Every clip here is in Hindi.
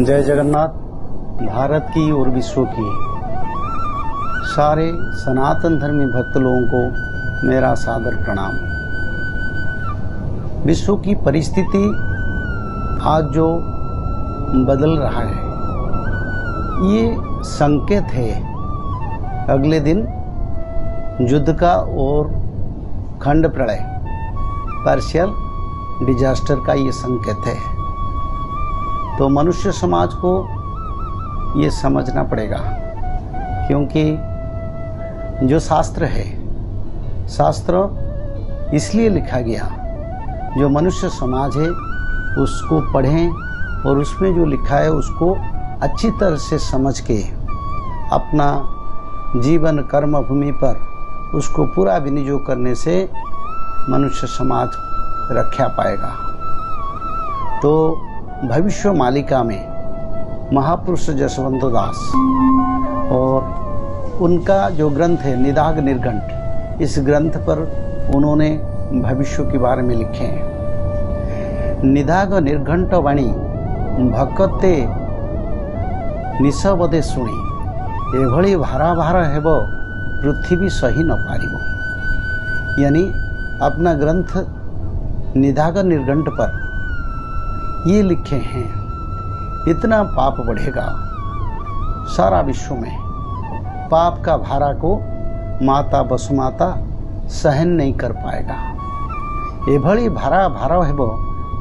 जय जगन्नाथ। भारत की और विश्व की सारे सनातन धर्मी भक्त लोगों को मेरा सादर प्रणाम। विश्व की परिस्थिति आज जो बदल रहा है, ये संकेत है अगले दिन युद्ध का और खंड प्रलय, पार्शियल डिजास्टर का ये संकेत है। तो मनुष्य समाज को ये समझना पड़ेगा, क्योंकि जो शास्त्र है, शास्त्र इसलिए लिखा गया, जो मनुष्य समाज है उसको पढ़ें और उसमें जो लिखा है उसको अच्छी तरह से समझ के अपना जीवन कर्म भूमि पर उसको पूरा विनियोग करने से मनुष्य समाज रक्षा पाएगा। तो भविष्य मालिका में महापुरुष जसवंत दास और उनका जो ग्रंथ है निदाघ निर्घंट, इस ग्रंथ पर उन्होंने भविष्य के बारे में लिखे हैं। निदाघ निर्घंट वाणी भक्ते निशबदे शुणी एभली भारा भार हेब पृथ्वी सही न पारिब। यानी अपना ग्रंथ निदाघ निर्घंट पर ये लिखे हैं, इतना पाप बढ़ेगा सारा विश्व में, पाप का भारा को माता वसुमाता सहन नहीं कर पाएगा। एभली भारा भारा हेब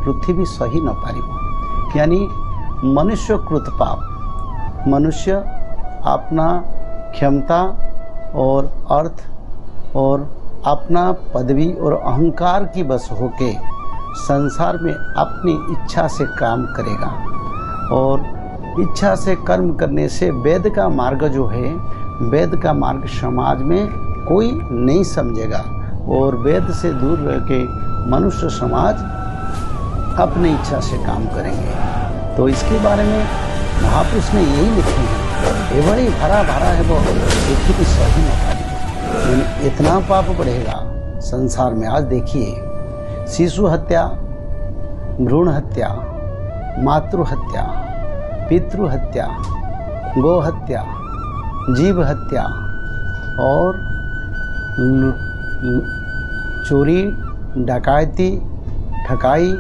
पृथ्वी सही न पारिब। यानी मनुष्य कृत पाप, मनुष्य अपना क्षमता और अर्थ और अपना पदवी और अहंकार की बस होके संसार में अपनी इच्छा से काम करेगा, और इच्छा से कर्म करने से वेद का मार्ग जो है, वेद का मार्ग समाज में कोई नहीं समझेगा, और वेद से दूर रह के मनुष्य समाज अपनी इच्छा से काम करेंगे। तो इसके बारे में महापुरुष ने यही लिखे हैं, एवरी भरा भरा है वो पृथ्वी सही न पारी। इतना पाप बढ़ेगा संसार में। आज देखिए, शिशु हत्या, भ्रूण हत्या, मातृ हत्या, पितृ हत्या, गो हत्या, जीव हत्या और चोरी, डकैती, ठगाई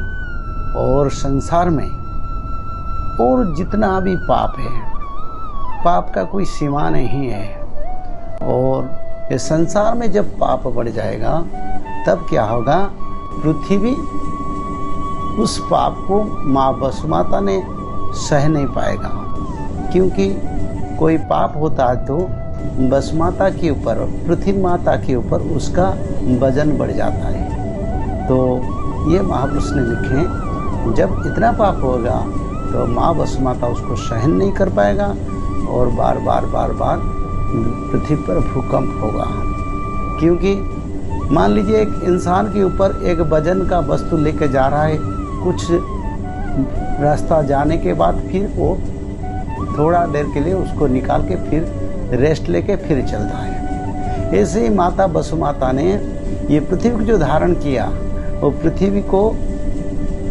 और संसार में और जितना भी पाप है, पाप का कोई सीमा नहीं है। और ये संसार में जब पाप बढ़ जाएगा तब क्या होगा, पृथ्वी उस पाप को माँ वसुमाता ने सह नहीं पाएगा, क्योंकि कोई पाप होता है तो वसुमाता के ऊपर, पृथ्वी माता के ऊपर उसका वजन बढ़ जाता है। तो ये महापुरुष ने लिखे, जब इतना पाप होगा तो माँ वसुमाता उसको सहन नहीं कर पाएगा और बार बार पृथ्वी पर भूकंप होगा। क्योंकि मान लीजिए एक इंसान के ऊपर एक वजन का वस्तु लेके जा रहा है, कुछ रास्ता जाने के बाद फिर वो थोड़ा देर के लिए उसको निकाल के फिर रेस्ट लेके फिर चलता है। ऐसे ही माता वसुमाता ने ये पृथ्वी को जो धारण किया, वो पृथ्वी को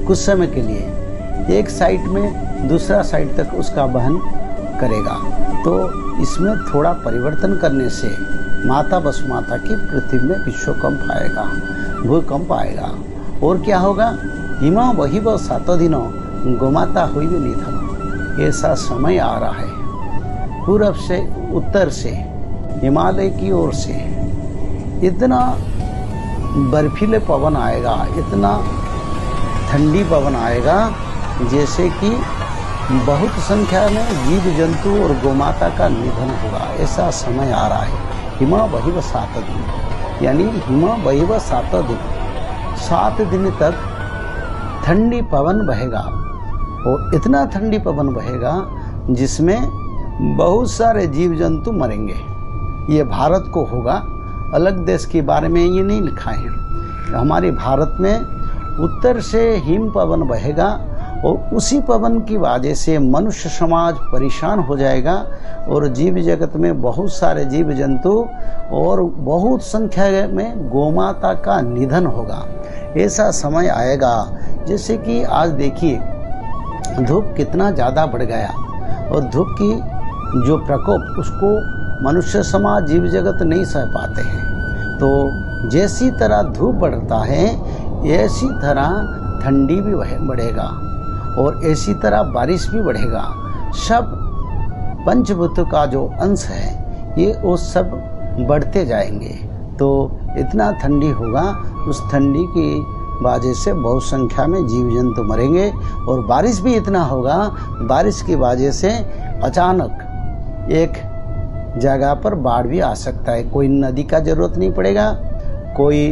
कुछ समय के लिए एक साइड में दूसरा साइड तक उसका वहन करेगा। तो इसमें थोड़ा परिवर्तन करने से माता वसुमाता की पृथ्वी में विश्वकंप आएगा, भूकंप आएगा। और क्या होगा, हिमा वही व 7 दिनों गोमाता हुई भी निधन। ऐसा समय आ रहा है, पूरब से उत्तर से हिमालय की ओर से इतना बर्फीले पवन आएगा, इतना ठंडी पवन आएगा, जैसे कि बहुत संख्या में जीव जंतु और गोमाता का निधन होगा। ऐसा समय आ रहा है। हिमा वही व 7 दिन, यानी हिमा वही व 7 दिन, 7 दिन तक ठंडी पवन बहेगा। और इतना ठंडी पवन बहेगा जिसमें बहुत सारे जीव जंतु मरेंगे। ये भारत को होगा, अलग देश के बारे में ये नहीं लिखा है। हमारे भारत में उत्तर से हिम पवन बहेगा और उसी पवन की वजह से मनुष्य समाज परेशान हो जाएगा और जीव जगत में बहुत सारे जीव जंतु और बहुत संख्या में गोमाता का निधन होगा। ऐसा समय आएगा, जैसे कि आज देखिए धूप कितना ज़्यादा बढ़ गया और धूप की जो प्रकोप उसको मनुष्य समाज जीव जगत नहीं सह पाते हैं। तो जैसी तरह धूप बढ़ता है ऐसी तरह ठंडी भी बढ़ेगा और ऐसी तरह बारिश भी बढ़ेगा। सब पंचभूत का जो अंश है ये वो सब बढ़ते जाएंगे। तो इतना ठंडी होगा, उस ठंडी की वजह से बहुत संख्या में जीव जंतु मरेंगे। और बारिश भी इतना होगा, बारिश की वजह से अचानक एक जगह पर बाढ़ भी आ सकता है। कोई नदी का जरूरत नहीं पड़ेगा, कोई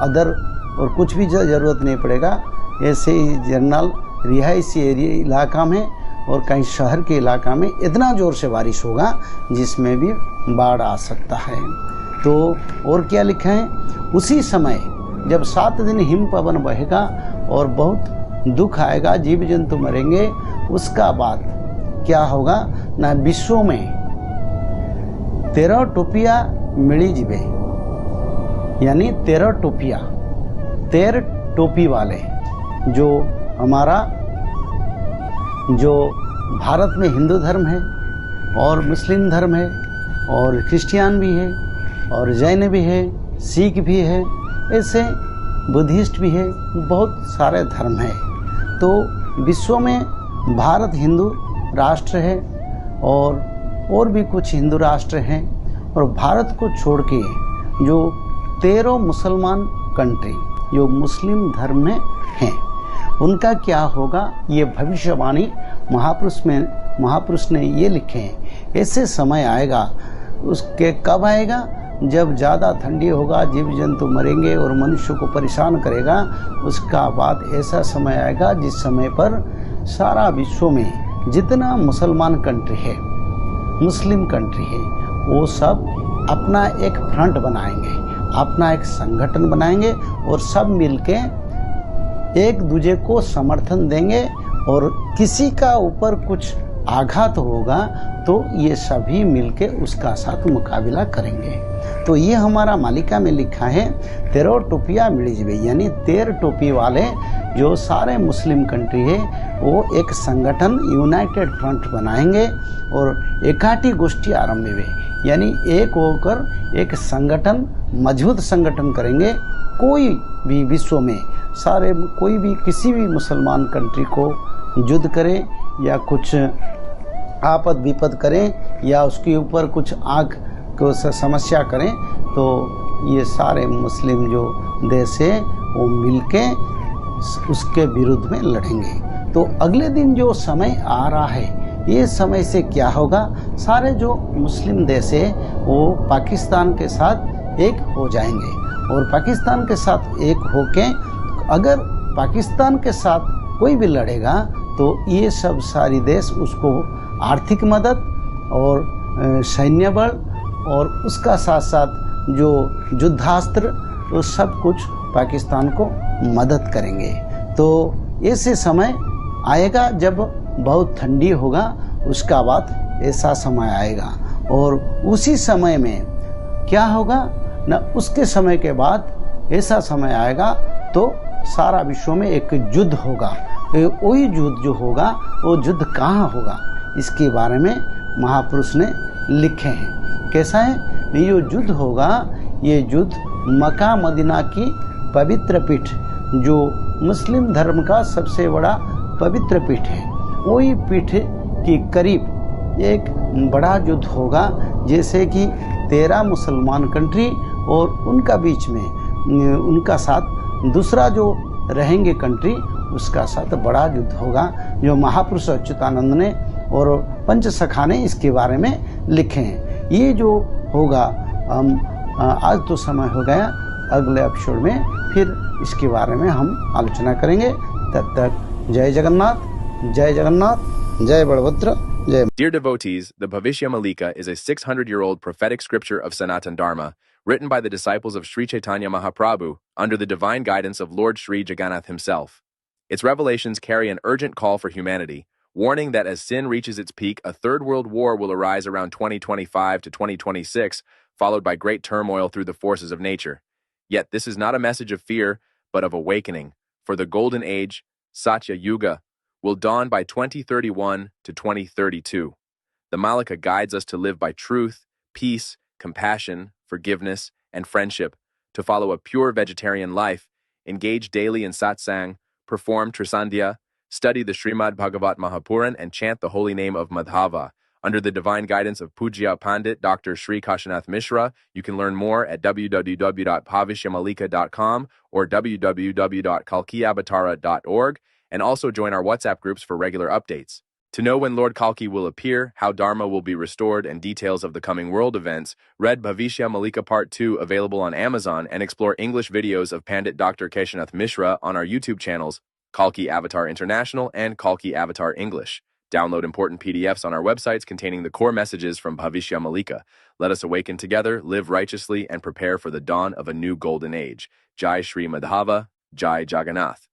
अदर और कुछ भी जरूरत नहीं पड़ेगा। ऐसे ही जनरल रिहायशी एरिया इलाका में और कहीं शहर के इलाका में इतना ज़ोर से बारिश होगा जिसमें भी बाढ़ आ सकता है। तो और क्या लिखा है, उसी समय जब 7 दिन हिम पवन बहेगा और बहुत दुख आएगा, जीव जंतु मरेंगे, उसका बाद क्या होगा ना, विश्व में 13 टोपिया मिली जीवे, यानी 13 टोपिया, 13 टोपी वाले जो हमारा जो भारत में हिंदू धर्म है और मुस्लिम धर्म है और क्रिश्चियन भी है और जैन भी है, सिख भी है, ऐसे बुद्धिस्ट भी है, बहुत सारे धर्म है। तो विश्व में भारत हिंदू राष्ट्र है और भी कुछ हिंदू राष्ट्र हैं। और भारत को छोड़ के जो 13 मुसलमान कंट्री जो मुस्लिम धर्म में हैं, उनका क्या होगा, ये भविष्यवाणी महापुरुष ने ये लिखे हैं। ऐसे समय आएगा, उसके कब आएगा, जब ज़्यादा ठंडी होगा, जीव जंतु मरेंगे और मनुष्य को परेशान करेगा। उसका बाद ऐसा समय आएगा जिस समय पर सारा विश्व में जितना मुसलमान कंट्री है, मुस्लिम कंट्री है, वो सब अपना एक फ्रंट बनाएंगे, अपना एक संगठन बनाएंगे और सब मिलके एक दूसरे को समर्थन देंगे। और किसी का ऊपर कुछ आघात होगा तो ये सभी मिलके उसका साथ मुकाबला करेंगे। तो ये हमारा मालिका में लिखा है 13 टोपिया मिली जीवे, यानी 13 टोपी वाले जो सारे मुस्लिम कंट्री है वो एक संगठन यूनाइटेड फ्रंट बनाएंगे और एकाठी गोष्ठी आरंभ हुए, यानी एक होकर एक संगठन, मजबूत संगठन करेंगे। कोई भी विश्व में सारे कोई भी किसी भी मुसलमान कंट्री को युद्ध करे या कुछ आपद विपद करें या उसके ऊपर कुछ आग को समस्या करें, तो ये सारे मुस्लिम जो देश है वो मिलके उसके विरुद्ध में लड़ेंगे। तो अगले दिन जो समय आ रहा है, ये समय से क्या होगा, सारे जो मुस्लिम देश है वो पाकिस्तान के साथ एक हो जाएंगे और पाकिस्तान के साथ एक होके अगर पाकिस्तान के साथ कोई भी लड़ेगा तो ये सब सारी देश उसको आर्थिक मदद और सैन्य बल और उसका साथ साथ जो युद्धास्त्र वो सब कुछ पाकिस्तान को मदद करेंगे। तो ऐसे समय आएगा जब बहुत ठंडी होगा, उसका बाद ऐसा समय आएगा और उसी समय में क्या होगा ना, उसके समय के बाद ऐसा समय आएगा तो सारा विश्व में एक युद्ध होगा। वही युद्ध जो होगा वो युद्ध कहाँ होगा, इसके बारे में महापुरुष ने लिखे हैं। कैसा है, ये जो युद्ध होगा, ये युद्ध मक्का मदीना की पवित्र पीठ, जो मुस्लिम धर्म का सबसे बड़ा पवित्र पीठ है, वही पीठ की करीब एक बड़ा युद्ध होगा। जैसे कि 13 मुसलमान कंट्री और उनका बीच में उनका साथ दूसरा जो रहेंगे कंट्री, उसका साथ बड़ा युद्ध होगा, जो महापुरुष अच्युतानंद ने और पंच सखा ने इसके बारे में लिखे हैं। ये जो होगा, आज तो समय हो गया, अगले एपिसोड में फिर इसके बारे में हम आलोचना करेंगे। तब तक जय जगन्नाथ, जय जगन्नाथ, जय बलभद्र, जय। Dear devotees, the Bhavishya Malika is a 600-year-old prophetic scripture of Sanatan Dharma, written by the disciples of Sri Chaitanya Mahaprabhu under the divine guidance of Lord Sri Jagannath himself. Its revelations carry an urgent call for humanity, warning that as sin reaches its peak, a third world war will arise around 2025 to 2026, followed by great turmoil through the forces of nature. Yet this is not a message of fear, but of awakening, for the golden age, Satya Yuga, will dawn by 2031 to 2032. The Malika guides us to live by truth, peace, compassion, forgiveness, and friendship, to follow a pure vegetarian life, engage daily in satsang, perform Trisandhya, study the Srimad Bhagavat Mahapuran, and chant the holy name of Madhava. Under the divine guidance of Pujya Pandit Dr. Sri Kashinath Mishra, you can learn more at www.bhavishyamalika.com or www.kalkiavatara.org, and also join our WhatsApp groups for regular updates. To know when Lord Kalki will appear, how Dharma will be restored, and details of the coming world events, read Bhavishya Malika Part 2 available on Amazon, and explore English videos of Pandit Dr. Keshanath Mishra on our YouTube channels, Kalki Avatar International and Kalki Avatar English. Download important PDFs on our websites containing the core messages from Bhavishya Malika. Let us awaken together, live righteously, and prepare for the dawn of a new golden age. Jai Shri Madhava, Jai Jagannath.